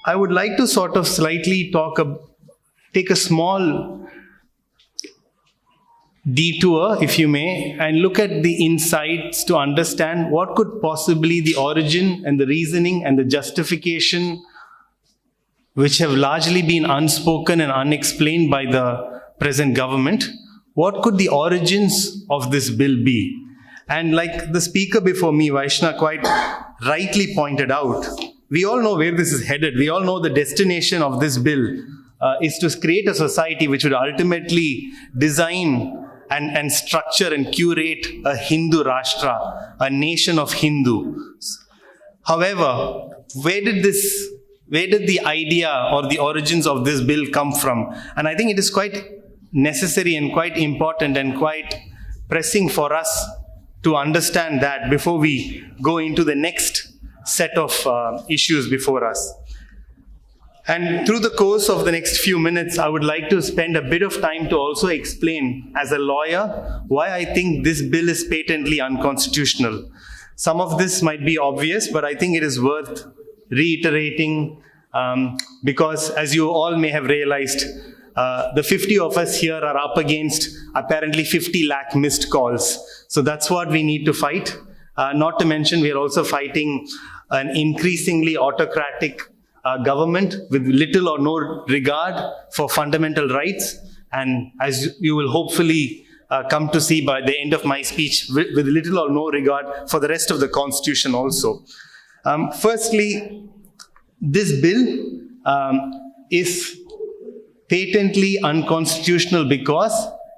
I would like to sort of slightly take a small detour, if you may, and look at the insights to understand what could possibly the origin and the reasoning and the justification, which have largely been unspoken and unexplained by the present government. What could the origins of this bill be? And like the speaker before me, Vaishna, quite rightly pointed out, we all know where this is headed. We all know the destination of this bill is to create a society which would ultimately design and structure and curate a Hindu Rashtra, a nation of Hindus. However, where did the idea or the origins of this bill come from? And I think it is quite necessary and quite important and quite pressing for us to understand that before we go into the next set of issues before us. And through the course of the next few minutes, I would like to spend a bit of time to also explain, as a lawyer, why I think this bill is patently unconstitutional. Some of this might be obvious, but I think it is worth reiterating because, as you all may have realized, the 50 of us here are up against apparently 50 lakh missed calls. So that's what we need to fight. Not to mention, we are also fighting an increasingly autocratic government with little or no regard for fundamental rights. And as you will hopefully come to see by the end of my speech, with little or no regard for the rest of the Constitution also. Firstly, this bill is patently unconstitutional because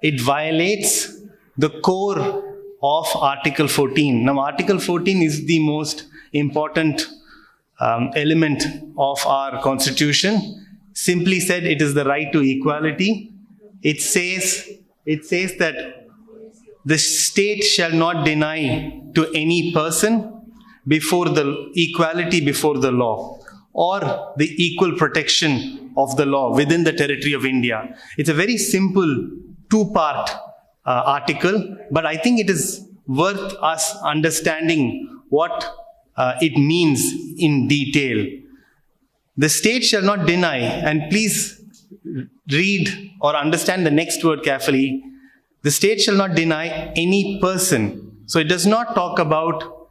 it violates the core of Article 14. Now, Article 14 is the most important element of our Constitution. Simply said, it is the right to equality. It says that the state shall not deny to any person equality before the law, or the equal protection of the law within the territory of India. It's a very simple two-part article, but I think it is worth us understanding what it means in detail. The state shall not deny, and please read or understand the next word carefully. The state shall not deny any person. So it does not talk about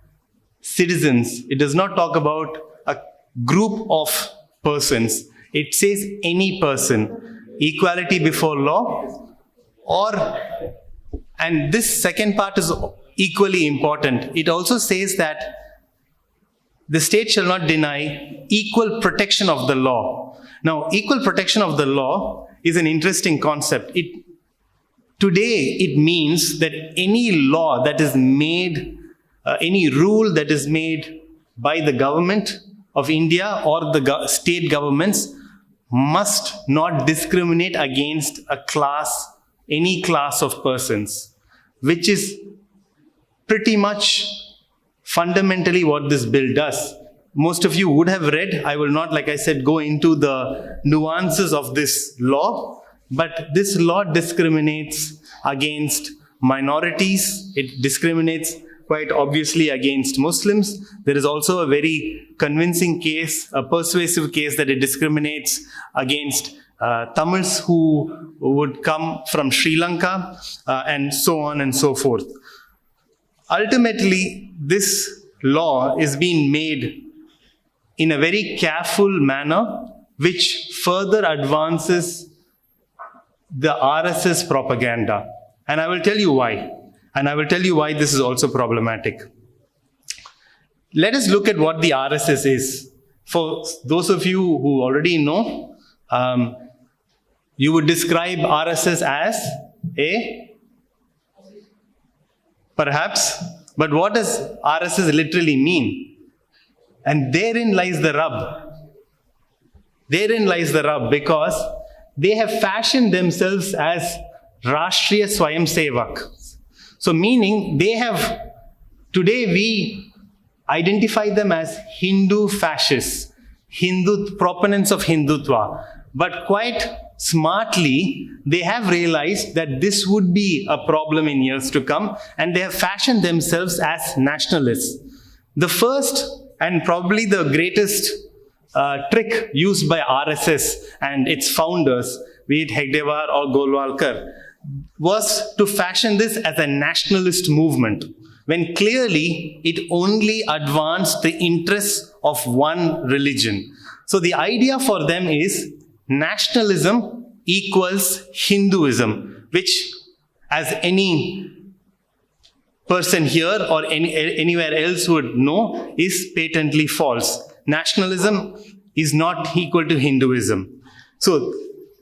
citizens. It does not talk about a group of persons. It says any person. Equality before law, and this second part is equally important. It also says that the state shall not deny equal protection of the law. Now, equal protection of the law is an interesting concept. Today, it means that any law that is made, any rule that is made by the government of India or the state governments must not discriminate against any class of persons, which is pretty much fundamentally what this bill does. Most of you would have read. I will not, like I said, go into the nuances of this law, but this law discriminates against minorities. It discriminates quite obviously against Muslims. There is also a very convincing case, a persuasive case, that it discriminates against Tamils who would come from Sri Lanka, and so on and so forth. Ultimately, this law is being made in a very careful manner, which further advances the RSS propaganda. And I will tell you why. And I will tell you why this is also problematic. Let us look at what the RSS is. For those of you who already know, you would describe RSS as perhaps, but what does RSS literally mean? And therein lies the rub. Therein lies the rub, because they have fashioned themselves as Rashtriya Swayamsevak. So meaning today we identify them as Hindu fascists, proponents of Hindutva. But quite smartly, they have realized that this would be a problem in years to come, and they have fashioned themselves as nationalists. The first and probably the greatest trick used by RSS and its founders, be it Hegdewar or Golwalkar, was to fashion this as a nationalist movement, when clearly it only advanced the interests of one religion. So the idea for them is nationalism equals Hinduism, which, as any person here or anywhere else would know, is patently false. Nationalism is not equal to Hinduism. So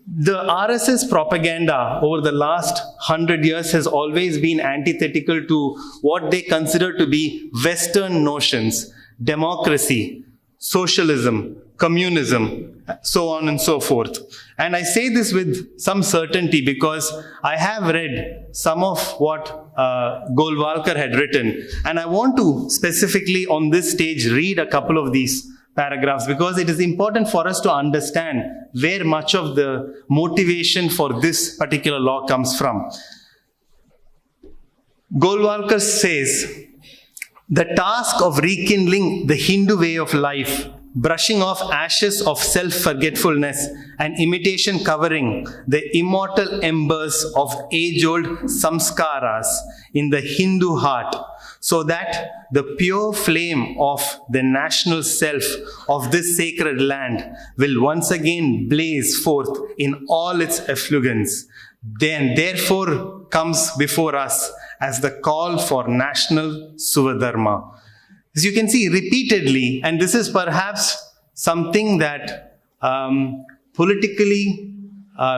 the RSS propaganda over the last 100 years has always been antithetical to what they consider to be Western notions: democracy, socialism, communism, so on and so forth. And I say this with some certainty because I have read some of what Golwalkar had written. And I want to specifically on this stage read a couple of these paragraphs because it is important for us to understand where much of the motivation for this particular law comes from. Golwalkar says, "The task of rekindling the Hindu way of life, brushing off ashes of self-forgetfulness and imitation covering the immortal embers of age-old samskaras in the Hindu heart, so that the pure flame of the national self of this sacred land will once again blaze forth in all its effulgence, then therefore comes before us as the call for national Suvadharma." As you can see repeatedly, and this is perhaps something that politically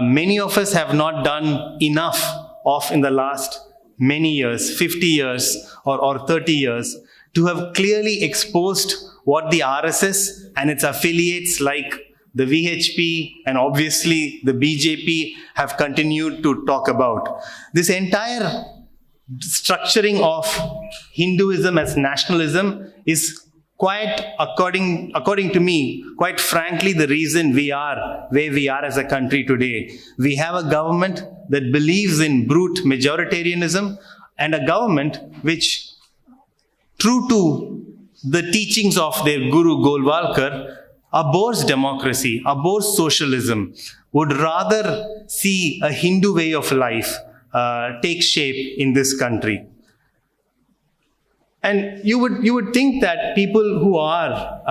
many of us have not done enough of in the last many years, 50 years or 30 years, to have clearly exposed what the RSS and its affiliates like the VHP and obviously the BJP have continued to talk about. This entire structuring of Hinduism as nationalism is quite, according to me, quite frankly, the reason we are where we are as a country today. We have a government that believes in brute majoritarianism and a government which, true to the teachings of their guru Golwalkar, abhors democracy, abhors socialism, would rather see a Hindu way of life take shape in this country. And you would think that people who are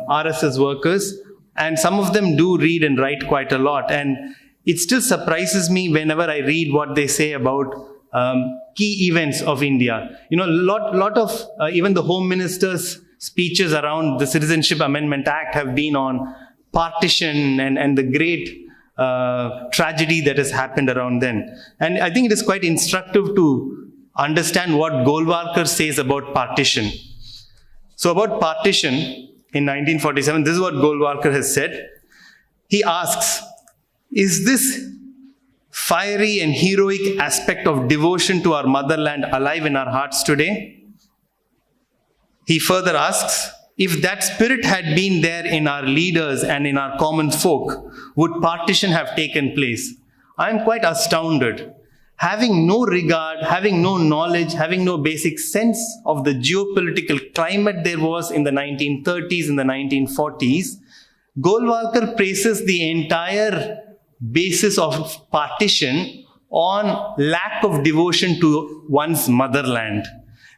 RSS workers, and some of them do read and write quite a lot, and it still surprises me whenever I read what they say about key events of India. You know, lot of even the Home Minister's speeches around the Citizenship Amendment Act have been on partition and the great tragedy that has happened around then. And I think it is quite instructive to understand what Golwalkar says about partition. So about partition in 1947, this is what Golwalkar has said. He asks, "Is this fiery and heroic aspect of devotion to our motherland alive in our hearts today?" He further asks, "If that spirit had been there in our leaders and in our common folk, would partition have taken place?" I am quite astounded. Having no regard, having no knowledge, having no basic sense of the geopolitical climate there was in the 1930s and the 1940s, Golwalkar places the entire basis of partition on lack of devotion to one's motherland.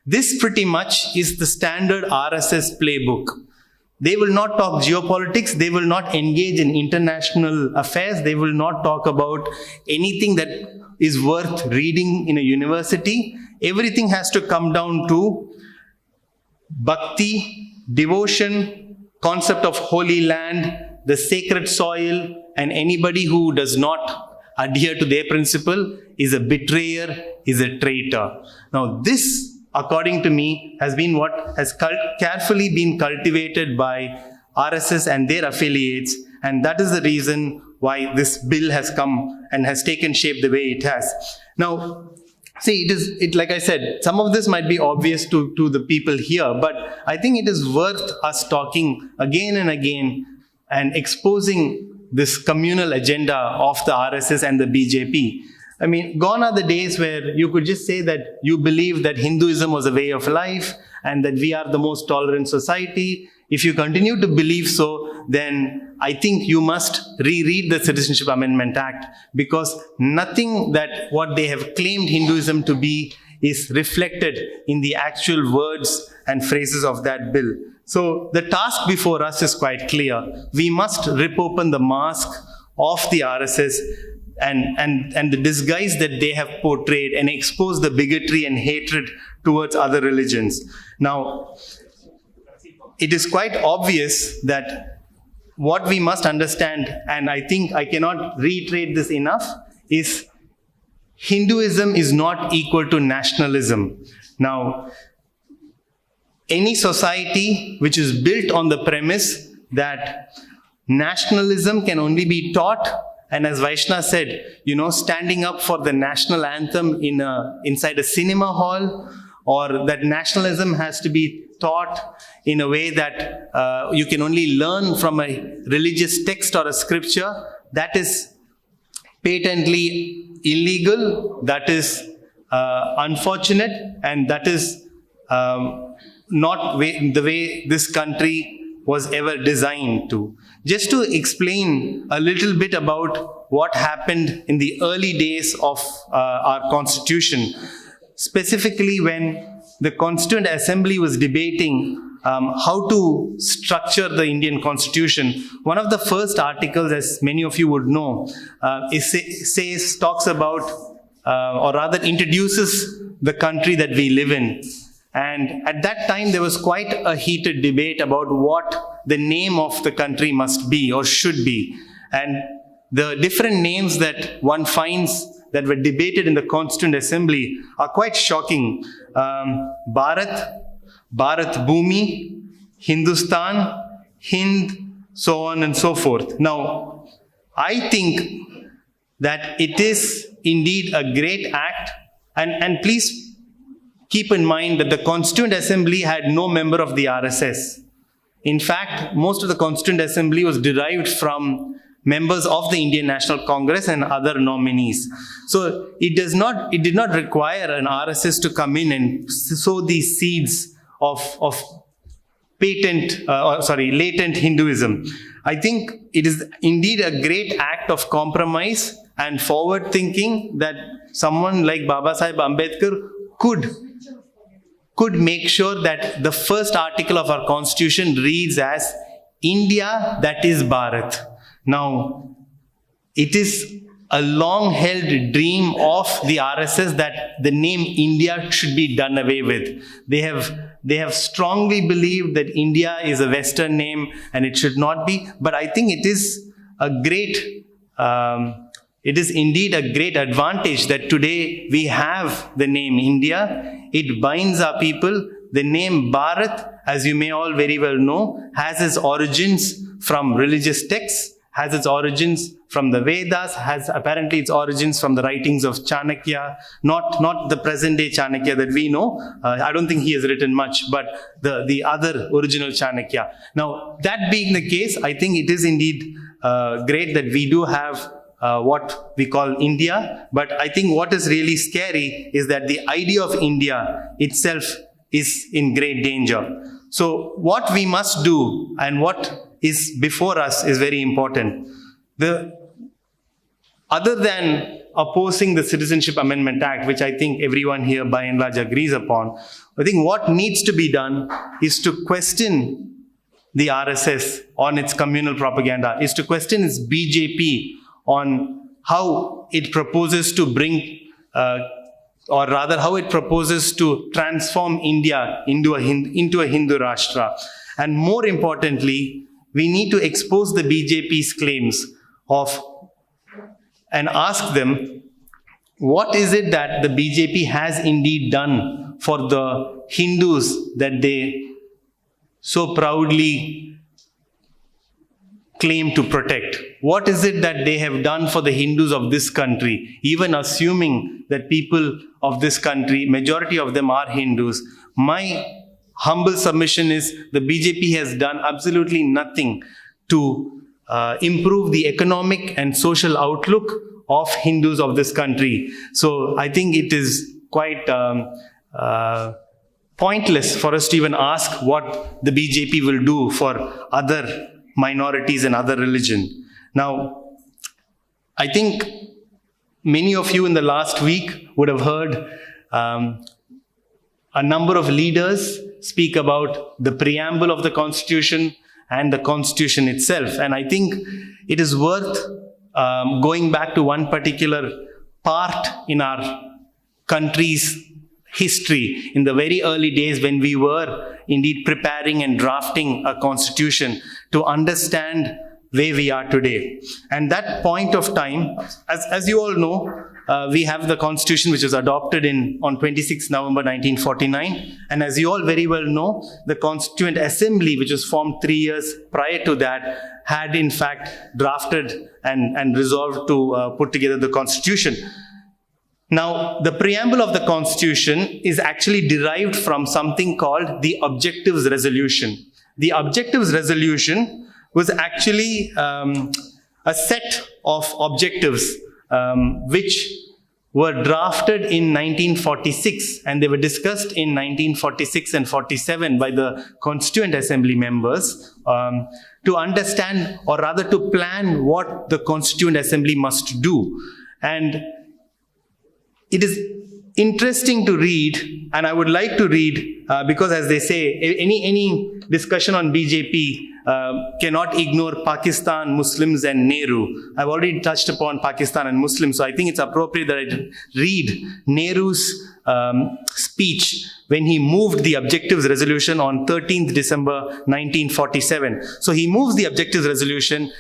This pretty much is the standard RSS playbook. They will not talk geopolitics. They will not engage in international affairs. They will not talk about anything that is worth reading in a university. Everything has to come down to bhakti, devotion, concept of holy land, the sacred soil, and anybody who does not adhere to their principle is a betrayer, is a traitor. Now this, according to me, has been what has carefully been cultivated by RSS and their affiliates, and that is the reason why this bill has come and has taken shape the way it has. Now, see, like I said, some of this might be obvious to the people here, but I think it is worth us talking again and again and exposing this communal agenda of the RSS and the BJP. I mean, gone are the days where you could just say that you believe that Hinduism was a way of life and that we are the most tolerant society. If you continue to believe so, then I think you must reread the Citizenship Amendment Act, because nothing that what they have claimed Hinduism to be is reflected in the actual words and phrases of that bill. So the task before us is quite clear. We must rip open the mask of the RSS and the disguise that they have portrayed and expose the bigotry and hatred towards other religions. Now, it is quite obvious that what we must understand, and I think I cannot reiterate this enough, is Hinduism is not equal to nationalism. Now, any society which is built on the premise that nationalism can only be taught, and as Vaishnav said, standing up for the national anthem inside a cinema hall, or that nationalism has to be taught in a way that you can only learn from a religious text or a scripture, that is patently illegal, that is unfortunate, and that is not the way this country was ever designed to. Just to explain a little bit about what happened in the early days of our constitution, specifically when the Constituent Assembly was debating how to structure the Indian Constitution, one of the first articles, as many of you would know, talks about, or rather introduces the country that we live in. And at that time, there was quite a heated debate about what the name of the country must be or should be. And the different names that one finds that were debated in the Constituent Assembly are quite shocking. Bharat, Bharat Bhumi, Hindustan, Hind, so on and so forth. Now, I think that it is indeed a great act, and please keep in mind that the Constituent Assembly had no member of the RSS. In fact, most of the Constituent Assembly was derived from members of the Indian National Congress and other nominees. So it did not require an RSS to come in and sow these seeds of latent Hinduism. I think it is indeed a great act of compromise and forward thinking that someone like Baba Sahib Ambedkar could make sure that the first article of our constitution reads as India, that is Bharat. Now, it is a long-held dream of the RSS that the name India should be done away with. They have strongly believed that India is a Western name and it should not be. But I think it is indeed a great advantage that today we have the name India. It binds our people. The name Bharat, as you may all very well know, has its origins from religious texts, has its origins from the Vedas, has apparently its origins from the writings of Chanakya, not the present day Chanakya that we know. I don't think he has written much, but the other original Chanakya. Now, that being the case, I think it is indeed great that we do have what we call India. But I think what is really scary is that the idea of India itself is in great danger. So what we must do and what is before us is very important. Other than opposing the Citizenship Amendment Act, which I think everyone here by and large agrees upon, I think what needs to be done is to question the RSS on its communal propaganda, is to question its BJP on how it proposes to bring, or rather how it proposes to transform India into a Hindu Rashtra. And more importantly, we need to expose the BJP's claims and ask them, what is it that the BJP has indeed done for the Hindus that they so proudly claim to protect? What is it that they have done for the Hindus of this country? Even assuming that people of this country, majority of them are Hindus, my humble submission is the BJP has done absolutely nothing to improve the economic and social outlook of Hindus of this country. So I think it is quite pointless for us to even ask what the BJP will do for other minorities and other religion. Now, I think many of you in the last week would have heard a number of leaders speak about the preamble of the Constitution and the Constitution itself. And I think it is worth going back to one particular part in our country's history in the very early days when we were indeed preparing and drafting a constitution to understand where we are today. And that point of time, as you all know, we have the constitution which was adopted on 26 November 1949. And as you all very well know, the Constituent Assembly, which was formed 3 years prior to that, had in fact drafted and resolved to put together the constitution. Now, the preamble of the Constitution is actually derived from something called the Objectives Resolution. The Objectives Resolution was actually a set of objectives which were drafted in 1946, and they were discussed in 1946 and 47 by the Constituent Assembly members to understand, or rather to plan, what the Constituent Assembly must do. And it is interesting to read, and I would like to read, because as they say, any discussion on BJP cannot ignore Pakistan, Muslims and Nehru. I've already touched upon Pakistan and Muslims, so I think it's appropriate that I read Nehru's speech when he moved the Objectives Resolution on 13th December 1947. So he moves the Objectives Resolution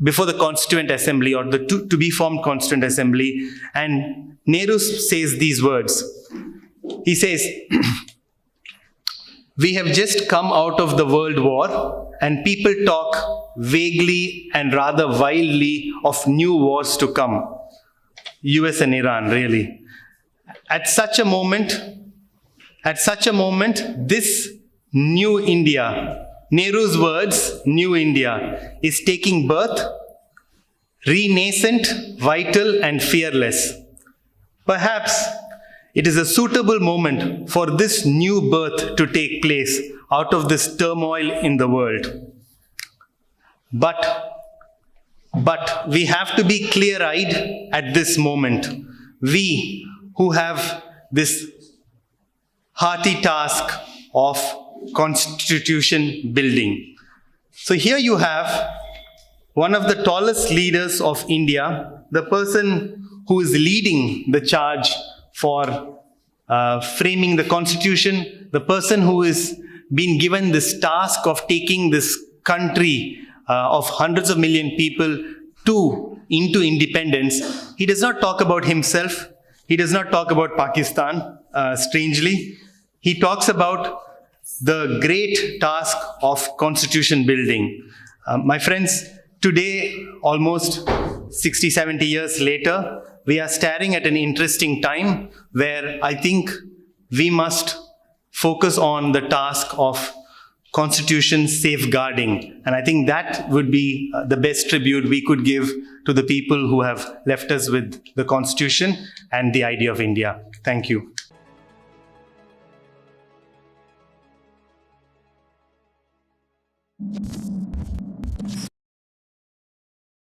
before the Constituent Assembly, or the to be formed Constituent Assembly, and Nehru says these words. He says, "We have just come out of the World War, and people talk vaguely and rather wildly of new wars to come." US and Iran, really. At such a moment, this new India, Nehru's words, new India, is taking birth, renascent, vital and fearless. Perhaps it is a suitable moment for this new birth to take place out of this turmoil in the world. But we have to be clear-eyed at this moment. We who have this hearty task of constitution building. So here you have one of the tallest leaders of India, the person who is leading the charge for framing the constitution, the person who is been given this task of taking this country of hundreds of million people into independence. He does not talk about himself. He does not talk about Pakistan, strangely. He talks about the great task of constitution building. My friends, today, almost 60, 70 years later, we are staring at an interesting time where I think we must focus on the task of constitution safeguarding. And I think that would be the best tribute we could give to the people who have left us with the constitution and the idea of India. Thank you.